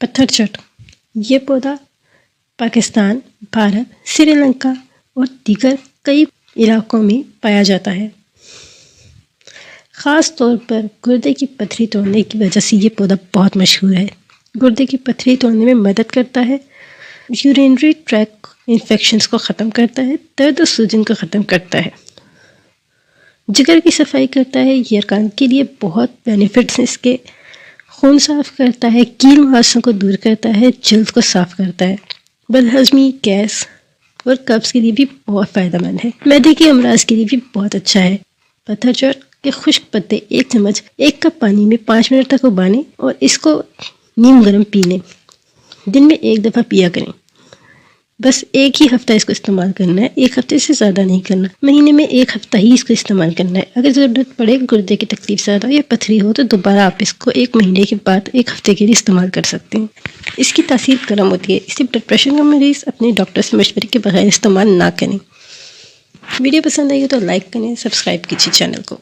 پتھر چٹ، یہ پودا پاکستان، بھارت، سری لنکا اور دیگر کئی علاقوں میں پایا جاتا ہے۔ خاص طور پر گردے کی پتھری توڑنے کی وجہ سے یہ پودا بہت مشہور ہے۔ گردے کی پتھری توڑنے میں مدد کرتا ہے، یورینری ٹریک انفیکشنز کو ختم کرتا ہے، درد و سوجن کو ختم کرتا ہے، جگر کی صفائی کرتا ہے۔ یہ ارکان کے لیے بہت بینیفٹس ہیں اس کے۔ خون صاف کرتا ہے، کیل مہاسوں کو دور کرتا ہے، جلد کو صاف کرتا ہے، بد ہضمی، گیس اور قبض کے لیے بھی بہت فائدہ مند ہے۔ معدے کے امراض کے لیے بھی بہت اچھا ہے۔ پتھر چٹ کے خشک پتے 1 چمچ 1 کپ پانی میں 5 منٹ تک ابالیں اور اس کو نیم گرم پی لیں۔ دن میں 1 دفعہ پیا کریں۔ بس 1 ہی ہفتہ اس کو استعمال کرنا ہے، 1 ہفتے سے زیادہ نہیں کرنا۔ مہینے میں 1 ہفتہ ہی اس کو استعمال کرنا ہے۔ اگر ضرورت پڑے، گردے کی تکلیف زیادہ یا پتھری ہو تو دوبارہ آپ اس کو 1 مہینے کے بعد 1 ہفتے کے لیے استعمال کر سکتے ہیں۔ اس کی تاثیر گرم ہوتی ہے، اسے بلڈ پریشر کا مریض اپنے ڈاکٹر سے مشورے کے بغیر استعمال نہ کریں۔ ویڈیو پسند آئی تو لائک کریں، سبسکرائب کیجیے چینل کو۔